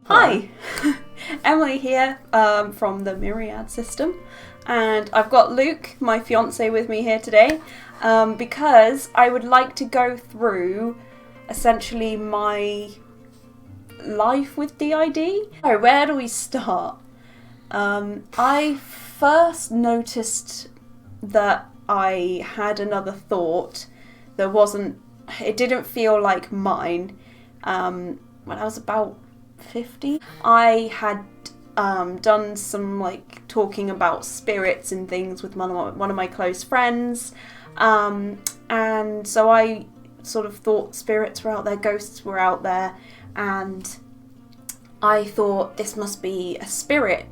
Hi, Emily here from the Myriad system, and I've got Luke, my fiance, with me here today because I would like to go through essentially my life with DID. So where do we start? I first noticed that I had another thought that it didn't feel like mine when I was about 50. I had done some talking about spirits and things with one of my close friends, and so I sort of thought spirits were out there, ghosts were out there, and I thought this must be a spirit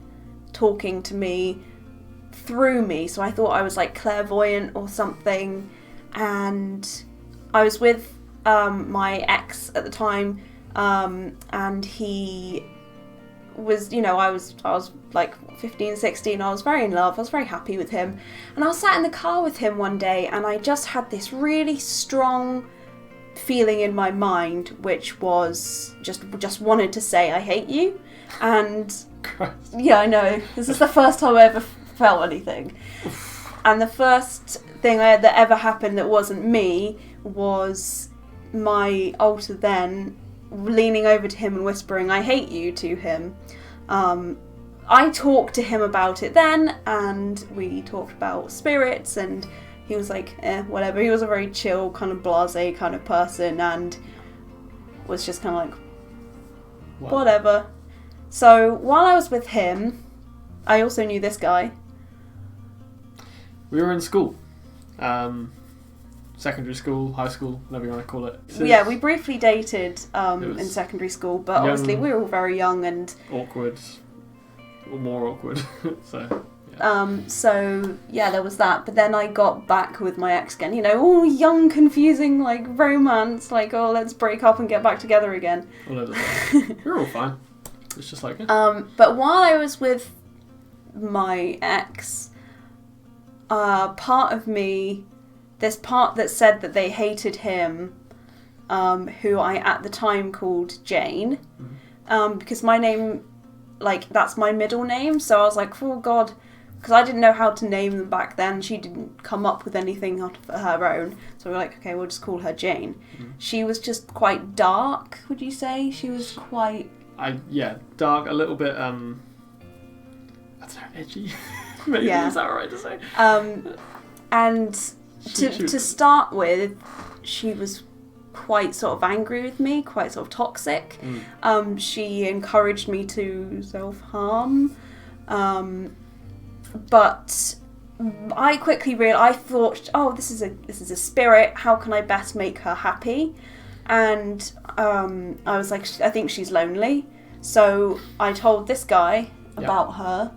talking to me through me. So I thought I was like clairvoyant or something, and I was with my ex at the time. And he was, I was like 15, 16, I was very in love, I was very happy with him, and I was sat in the car with him one day, and I just had this really strong feeling in my mind, which was just wanted to say, I hate you, and Christ. Yeah, I know, this is the first time I ever felt anything, and the first thing that ever happened that wasn't me was my alter then leaning over to him and whispering I hate you to him. I talked to him about it then, and we talked about spirits, and he was like, whatever. He was a very chill, kind of blasé kind of person, and was just kind of like, whatever. So while I was with him, I also knew this guy. We were in school. Secondary school, high school, whatever you want to call it. Yeah, we briefly dated in secondary school, but obviously we were all very young and awkward, or more awkward. So yeah, there was that. But then I got back with my ex again. All young, confusing, romance, let's break up and get back together again. We were all fine. It's just like But while I was with my ex, part of me. This part that said that they hated him, who I at the time called Jane, because my name, that's my middle name, so I was like, oh god, because I didn't know how to name them back then. She didn't come up with anything out of her own, so we were like, okay, we'll just call her Jane. She was just quite dark, would you say? She was quite... dark, a little bit, I don't know, edgy, maybe, yeah. Is that right to say? And... To start with, she was quite sort of angry with me, quite sort of toxic. She encouraged me to self-harm. But I quickly realised, I thought, oh, this is a spirit, how can I best make her happy? And I was like, I think she's lonely. So I told this guy about her,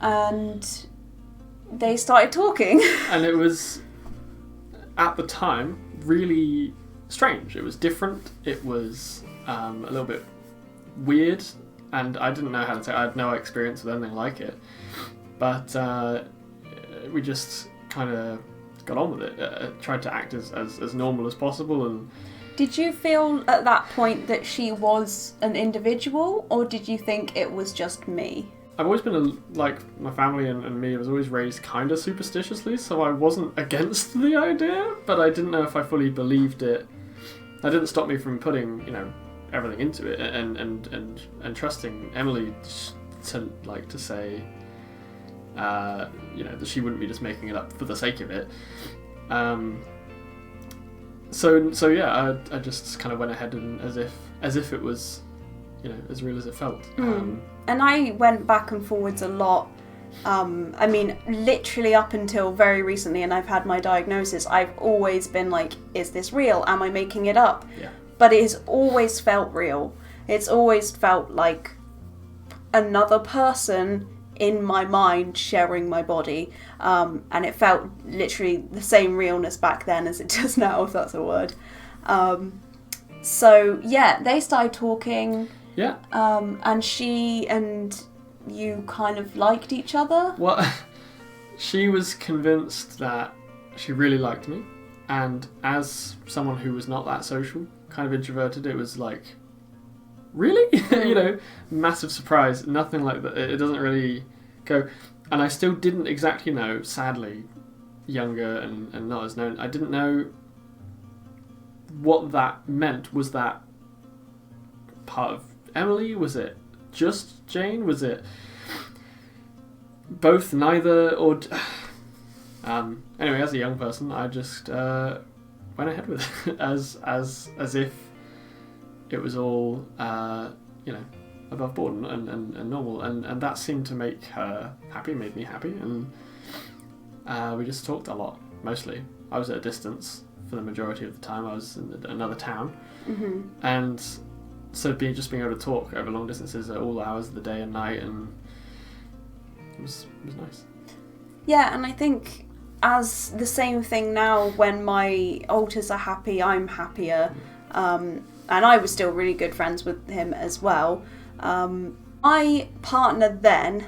and they started talking. And it was... at the time, really strange. It was different. It was a little bit weird, and I didn't know how to say. I had no experience with anything like it, but we just kind of got on with it. Tried to act as normal as possible. And did you feel at that point that she was an individual, or did you think it was just me? I've always been, my family and me was always raised kind of superstitiously, so I wasn't against the idea, but I didn't know if I fully believed it. That didn't stop me from putting, everything into it and trusting Emily to say, that she wouldn't be just making it up for the sake of it. So yeah, I just kind of went ahead and as if it was, as real as it felt. And I went back and forwards a lot. Literally up until very recently, and I've had my diagnosis, I've always been like, is this real? Am I making it up? Yeah. But it has always felt real. It's always felt like another person in my mind sharing my body. And it felt literally the same realness back then as it does now, if that's a word. So, yeah, they started talking. Yeah. And she and you kind of liked each other? Well, she was convinced that she really liked me, and as someone who was not that social, kind of introverted, it was like, really? You know, massive surprise. Nothing like that. It doesn't really go. And I still didn't exactly know, sadly, younger and not as known, I didn't know what that meant. Was that part of Emily? Was it just Jane? Was it both, neither, or... Anyway, as a young person, I just went ahead with it as if it was all, above board and normal. And that seemed to make her happy, made me happy. And we just talked a lot, mostly. I was at a distance for the majority of the time. I was in another town. Mm-hmm. And so being able to talk over long distances at all hours of the day and night, and it was nice. Yeah, and I think as the same thing now, when my alters are happy, I'm happier. And I was still really good friends with him as well. My partner then,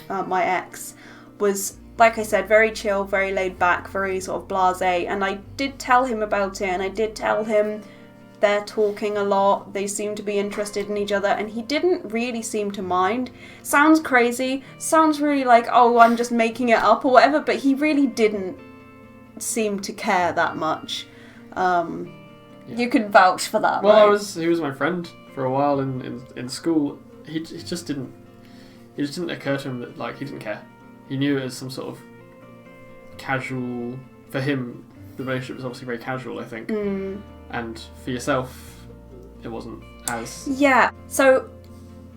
my ex, was, like I said, very chill, very laid back, very sort of blasé. And I did tell him about it, and I did tell him they're talking a lot, they seem to be interested in each other, and he didn't really seem to mind. Sounds crazy, sounds really like, oh, I'm just making it up or whatever, but he really didn't seem to care that much. You can vouch for that, well, right? He was my friend for a while in school. He just didn't occur to him that, like, he didn't care. He knew it as some sort of casual, for him, the relationship was obviously very casual, I think. And for yourself, it wasn't as... Yeah. So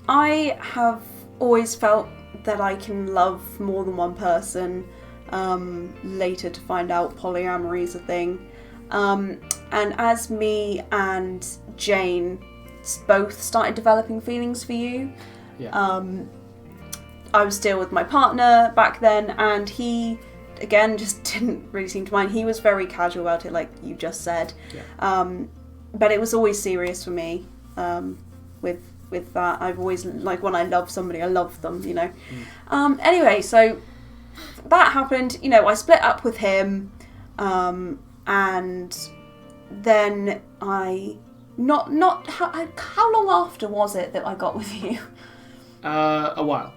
I have always felt that I can love more than one person. Later to find out polyamory is a thing. And as me and Jane both started developing feelings for you, I was still with my partner back then, and he, again, just didn't really seem to mind. He was very casual about it, like you just said. But it was always serious for me with that. I've always, like, when I love somebody, I love them, you know. Anyway, so that happened. You know, I split up with him, and then I... How long after was it that I got with you? A while.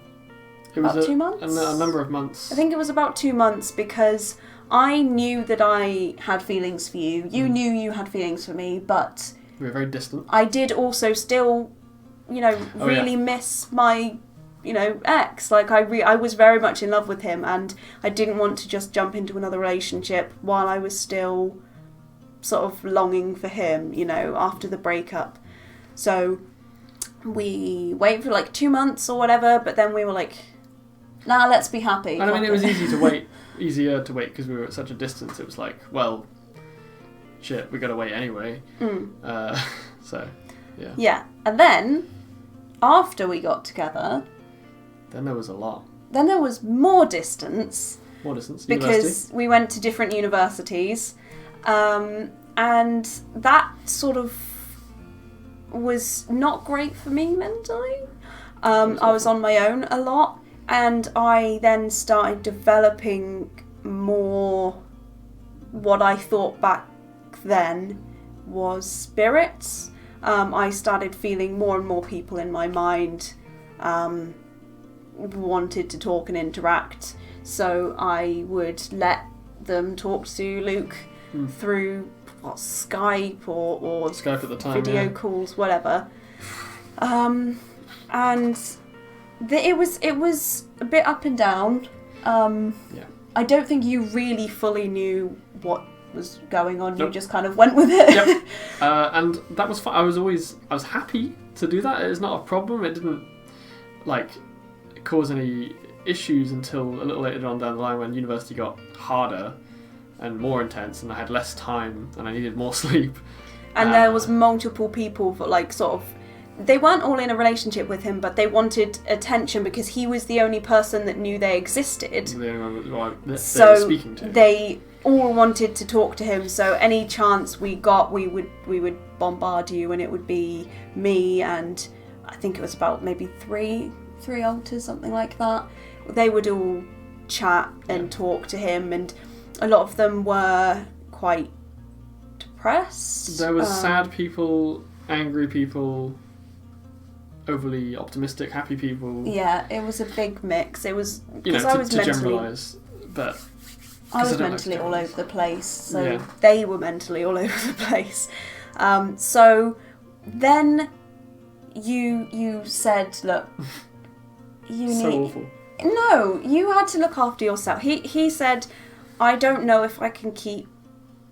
It was about 2 months? A number of months. I think it was about 2 months, because I knew that I had feelings for you. You knew you had feelings for me, but... We were very distant. I did also still, really miss my, ex. Like, I was very much in love with him, and I didn't want to just jump into another relationship while I was still sort of longing for him, after the breakup. So we waited for like 2 months or whatever, but then we were like... Nah, let's be happy. And I mean, it was easier to wait because we were at such a distance. It was like, well, shit, we got to wait anyway. So, yeah. Yeah, and then after we got together, then there was a lot. Then there was more distance. More distance. Because we went to different universities, and that sort of was not great for me mentally. I was on my own a lot. And I then started developing more what I thought back then was spirits. I started feeling more and more people in my mind wanted to talk and interact. So I would let them talk to Luke through Skype or Skype at the time, video calls, whatever. And... It was a bit up and down. I don't think you really fully knew what was going on. Nope. You just kind of went with it. Yep. And that was fun. I was happy to do that. It's not a problem. It didn't cause any issues until a little later on down the line when university got harder and more intense, and I had less time and I needed more sleep. And there was multiple people for sort of. They weren't all in a relationship with him, but they wanted attention because he was the only person that knew they existed. The only one they were speaking to. They all wanted to talk to him. So any chance we got, we would bombard you, and it would be me and I think it was about maybe three alters, something like that. They would all chat and talk to him, and a lot of them were quite depressed. There was sad people, angry people. overly optimistic, happy people. Yeah, it was a big mix. It was You know, because I was to mentally, generalise, but I was 'cause I don't like mentally to all generalise. over the place. So Yeah. they were mentally all over the place. So then you said, look, you so need. awful. No, you had to look after yourself. He said, I don't know if I can keep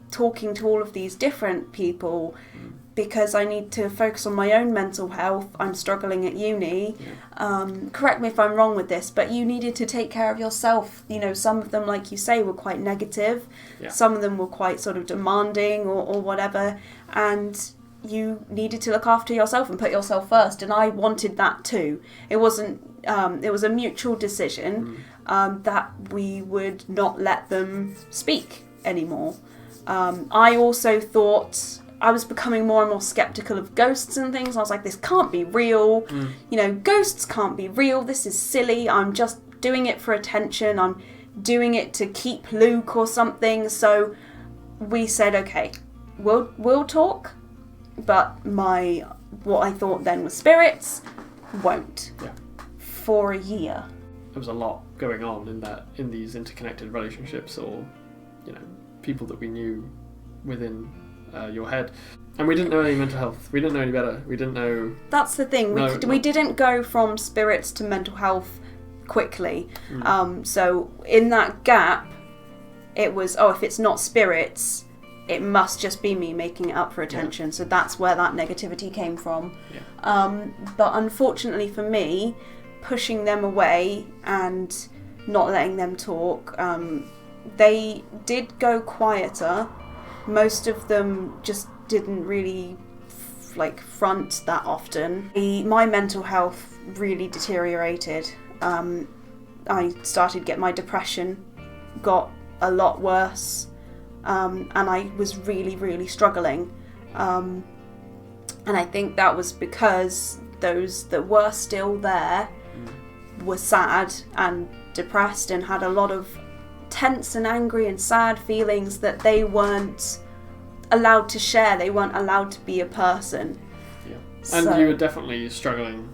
talking to all of these different people because I need to focus on my own mental health. I'm struggling at uni. Correct me if I'm wrong with this, but you needed to take care of yourself. You know, some of them, like you say, were quite negative. Yeah. Some of them were quite sort of demanding or whatever. And you needed to look after yourself and put yourself first. And I wanted that too. It wasn't, it was a mutual decision that we would not let them speak anymore. I also thought I was becoming more and more skeptical of ghosts and things. I was like, this can't be real. You know, ghosts can't be real. This is silly. I'm just doing it for attention. I'm doing it to keep Luke or something. So we said, okay, we'll talk, but what I thought then was spirits won't. Yeah. For a year. There was a lot going on in these interconnected relationships, or people that we knew within your head, and we didn't know any mental health. We didn't know any better. We didn't know. That's the thing. We didn't go from spirits to mental health quickly. So in that gap, it was if it's not spirits, it must just be me making it up for attention. So that's where that negativity came from. But unfortunately for me, pushing them away and not letting them talk, they did go quieter. Most of them just didn't really front that often. My mental health really deteriorated. I started to get my depression got a lot worse, and I was really, really struggling. And I think that was because those that were still there were sad and depressed and had a lot of tense and angry and sad feelings that they weren't allowed to share. They weren't allowed to be a person. And you were definitely struggling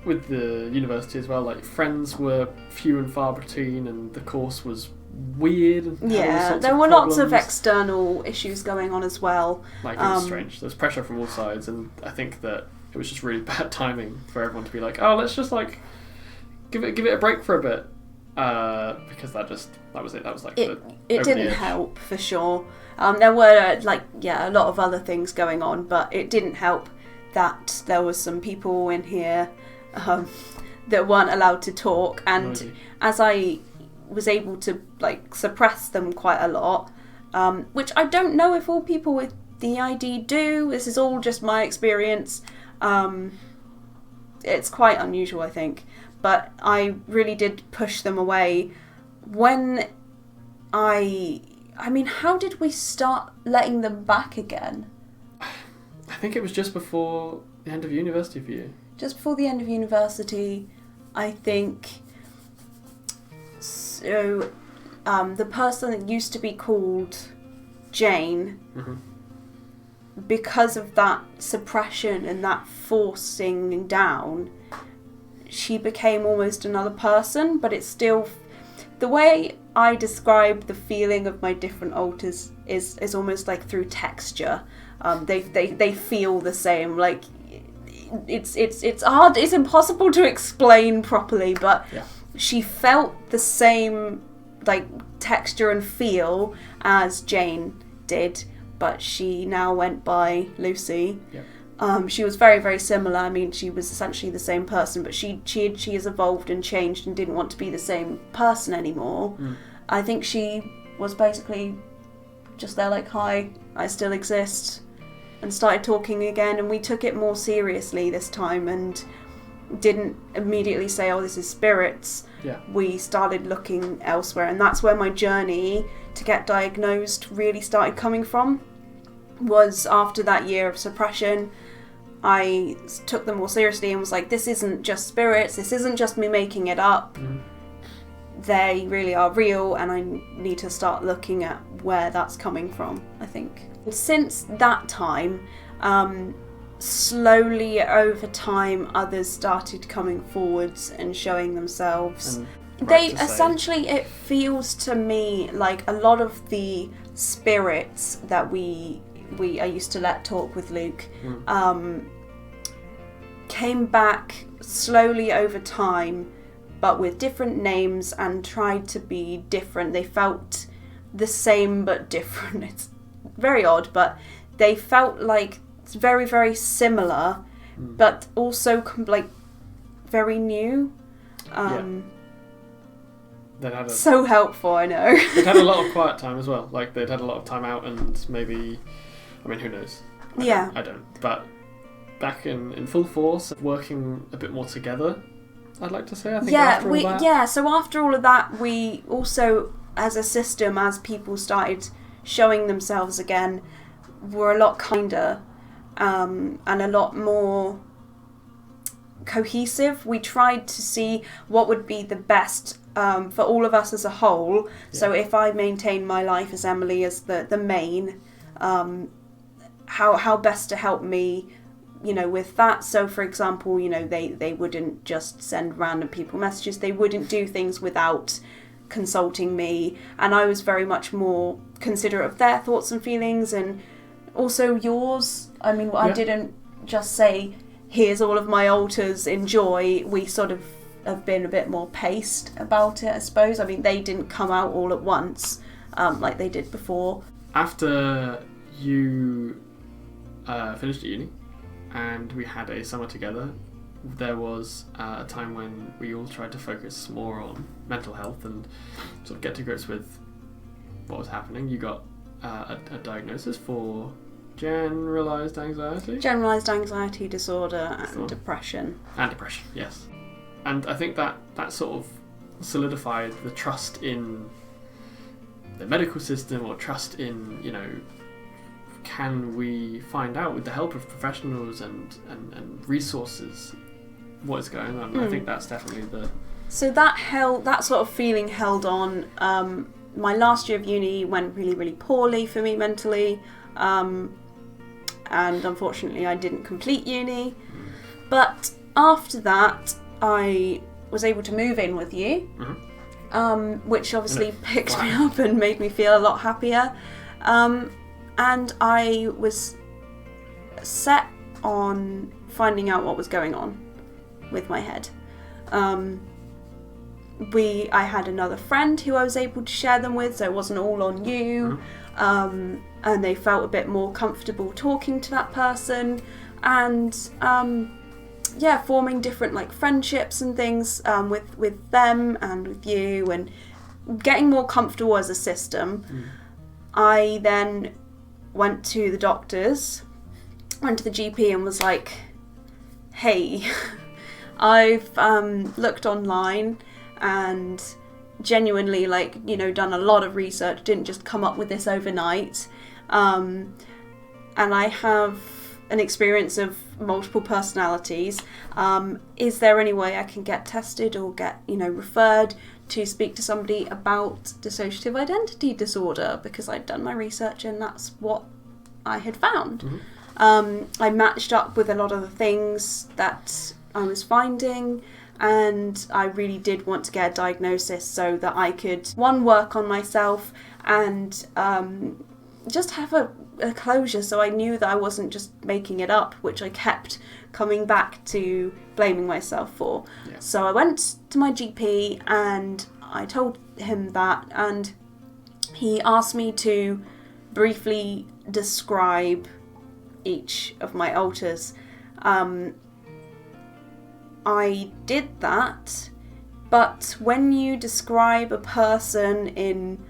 with the university as well. Like, friends were few and far between, and the course was weird. And there were lots of external issues going on as well. Like, it was strange. There's pressure from all sides, and I think that it was just really bad timing for everyone to be like, oh, let's just give it a break for a bit. Because that was it. That was it didn't help for sure. There were a lot of other things going on, but it didn't help that there was some people in here that weren't allowed to talk, and as I was able to suppress them quite a lot, which I don't know if all people with DID do. This is all just my experience. It's quite unusual, I think. But I really did push them away. When how did we start letting them back again? I think it was just before the end of university for you. Just before the end of university, I think. So, the person that used to be called Jane, because of that suppression and that forcing down, she became almost another person, but it's still... The way I describe the feeling of my different alters is almost like through texture. They feel the same. It's hard. It's impossible to explain properly, but she felt the same texture and feel as Jane did, but she now went by Lucy. She was very, very similar. I mean, she was essentially the same person, but she has evolved and changed and didn't want to be the same person anymore. I think she was basically just there hi, I still exist, and started talking again, and we took it more seriously this time and didn't immediately say, oh, this is spirits. We started looking elsewhere, and that's where my journey to get diagnosed really started coming from. Was after that year of suppression, I took them more seriously and was like, this isn't just spirits, this isn't just me making it up. They really are real, and I need to start looking at where that's coming from, I think. Since that time, slowly over time others started coming forwards and showing themselves. And They essentially, it feels to me like a lot of the spirits that I used to let talk with Luke came back slowly over time, but with different names, and tried to be different. They felt the same but different. It's very odd, but they felt like it's very, very similar, but also like very new. They'd had So helpful, I know. they'd had a lot of quiet time as well. Like they'd had a lot of time out, and maybe, I mean, who knows? I don't. But back in full force, working a bit more together, I'd like to say. I think after all that. So after all of that, we also, as a system, as people started showing themselves again, were a lot kinder and a lot more cohesive. We tried to see what would be the best for all of us as a whole. So if I maintain my life as Emily as the main, how best to help me, with that. So for example, they wouldn't just send random people messages. They wouldn't do things without consulting me, and I was very much more considerate of their thoughts and feelings, and also yours. I mean, I didn't just say, here's all of my altars, enjoy. We sort of have been a bit more paced about it, I suppose. I mean, they didn't come out all at once like they did before. After you finished at uni and we had a summer together, there was a time when we all tried to focus more on mental health and sort of get to grips with what was happening. You got a diagnosis for generalised anxiety disorder and depression. And depression, yes. And I think that sort of solidified the trust in the medical system, or trust in, can we find out with the help of professionals and resources what is going on. I think that's definitely So that sort of feeling held on. My last year of uni went really, really poorly for me mentally. And unfortunately I didn't complete uni. But after that, I was able to move in with you, which obviously picked me up and made me feel a lot happier. And I was set on finding out what was going on with my head. I had another friend who I was able to share them with, so it wasn't all on you. And they felt a bit more comfortable talking to that person, and forming different friendships and things with them and with you, and getting more comfortable as a system. I then went to the doctors, went to the GP and was like, hey, I've looked online and genuinely done a lot of research, didn't just come up with this overnight, and I have an experience of multiple personalities. Is there any way I can get tested or get referred to speak to somebody about dissociative identity disorder? Because I'd done my research and that's what I had found. I matched up with a lot of the things that I was finding, and I really did want to get a diagnosis so that I could, one, work on myself and just have a closure, so I knew that I wasn't just making it up, which I kept coming back to blaming myself for. So I went to my GP and I told him that, and he asked me to briefly describe each of my altars. I did that, but when you describe a person in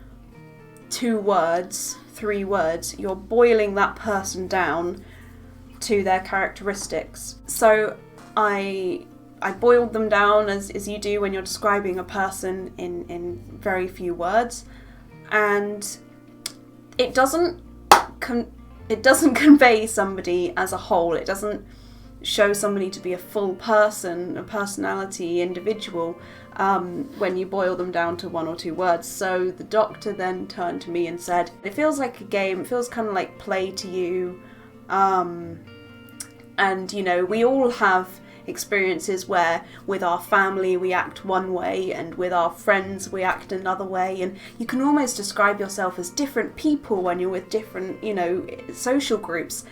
2 words, 3 words, you're boiling that person down to their characteristics. So I boiled them down as you do when you're describing a person in very few words, and it doesn't convey somebody as a whole. It doesn't show somebody to be a full person, a personality, individual, when you boil them down to 1 or 2 words. So the doctor then turned to me and said, it feels like a game, it feels kind of like play to you. And, you know, we all have experiences where with our family we act one way and with our friends we act another way, and you can almost describe yourself as different people when you're with different, you know, social groups.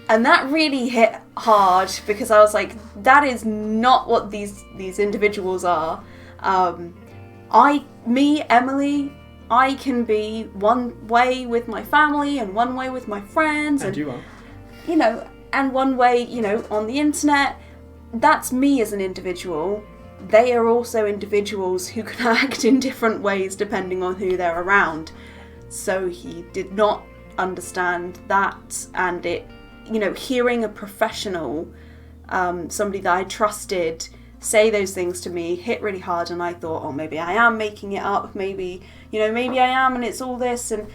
And that really hit hard because I was like, that is not what these individuals are. Emily, I can be one way with my family and one way with my friends. And you are. You know, and one way, you know, on the internet. That's me as an individual. They are also individuals who can act in different ways depending on who they're around. So he did not understand that, and it, you know, hearing a professional, somebody that I trusted, say those things to me hit really hard, and I thought, oh, maybe I am making it up, maybe I am, and it's all this, and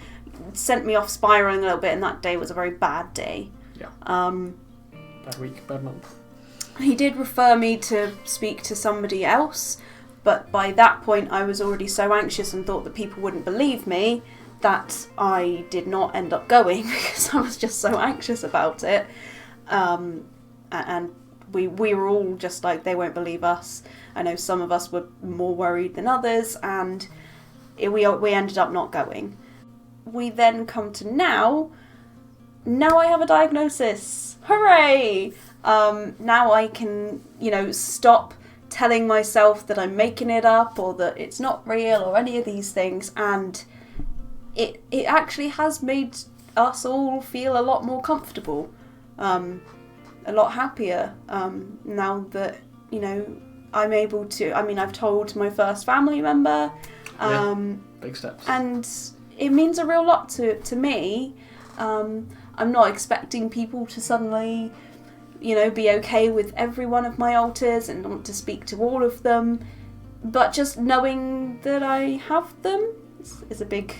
it sent me off spiraling a little bit, and that day was a very bad day. Yeah. Bad week, bad month. He did refer me to speak to somebody else, but by that point I was already so anxious and thought that people wouldn't believe me that I did not end up going because I was just so anxious about it. And we were all just like, they won't believe us. I know some of us were more worried than others, and we ended up not going. We then come to now I have a diagnosis. Hooray! Now I can, you know, stop telling myself that I'm making it up or that it's not real or any of these things, and it actually has made us all feel a lot more comfortable, a lot happier, now that, you know, I'm able to, I mean, I've told my first family member, big steps, and it means a real lot to me. I'm not expecting people to suddenly, you know, be okay with every one of my alters and want to speak to all of them, but just knowing that I have them is a big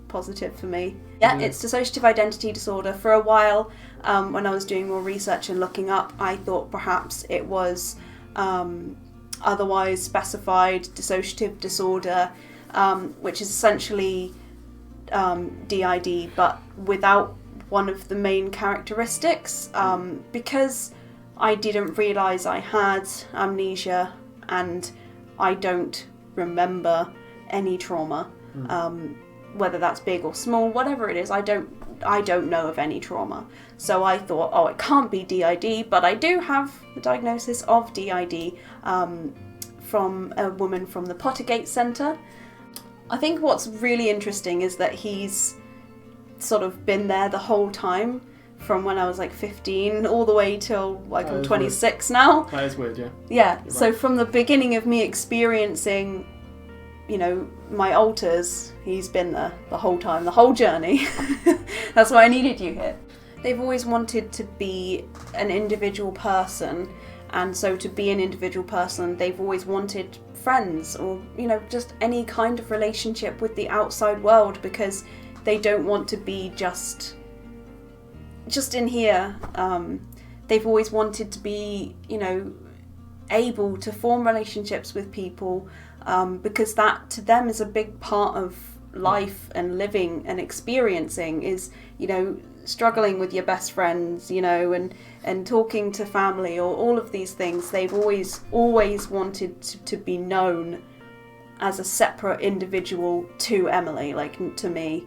positive for me. Yeah, it's dissociative identity disorder. For a while, when I was doing more research and looking up, I thought perhaps it was otherwise specified dissociative disorder, which is essentially DID, but without one of the main characteristics, because I didn't realise I had amnesia and I don't remember any trauma, whether that's big or small, whatever it is, I don't know of any trauma. So I thought, oh, it can't be DID, but I do have the diagnosis of DID from a woman from the Pottergate Centre. I think what's really interesting is that he's sort of been there the whole time, from when I was like 15 all the way till like I'm 26 weird. Now. That is weird, yeah. Yeah, You're so right. from the beginning of me experiencing, you know, my alters, he's been there the whole time, the whole journey. That's why I needed you here. They've always wanted to be an individual person, and so to be an individual person, they've always wanted friends or, you know, just any kind of relationship with the outside world, because they don't want to be just in here. They've always wanted to be, you know, able to form relationships with people, because that to them is a big part of life and living and experiencing, is, you know, struggling with your best friends, you know, and talking to family, or all of these things. They've always wanted to be known as a separate individual to Emily, like to me.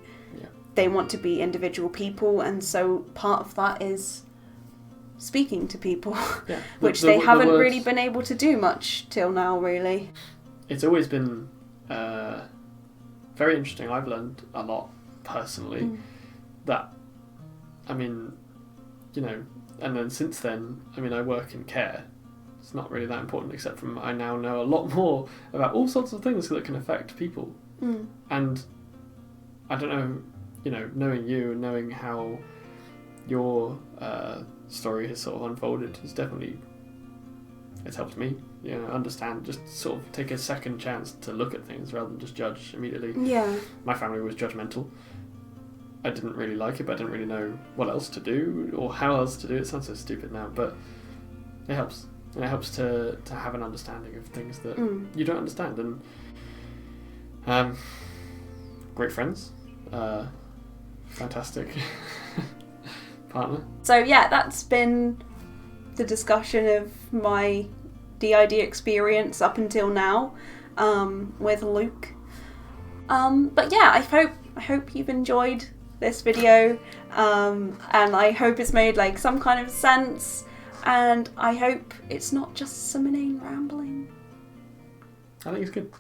They want to be individual people, and so part of that is speaking to people, which they haven't really been able to do much till now, really. It's always been very interesting. I've learned a lot personally that, I mean, you know, and then since then, I mean, I work in care. It's not really that important, except from I now know a lot more about all sorts of things that can affect people. And I don't know, you know, knowing you and knowing how your story has sort of unfolded has definitely, it's helped me, you know, understand, just sort of take a second chance to look at things rather than just judge immediately. Yeah. My family was judgmental. I didn't really like it, but I didn't really know what else to do or how else to do it. It sounds so stupid now, but it helps. And it helps to have an understanding of things that you don't understand. And great friends. Fantastic partner. So yeah, that's been the discussion of my DID experience up until now with Luke. But yeah, I hope you've enjoyed this video, and I hope it's made like some kind of sense, and I hope it's not just some inane rambling. I think it's good.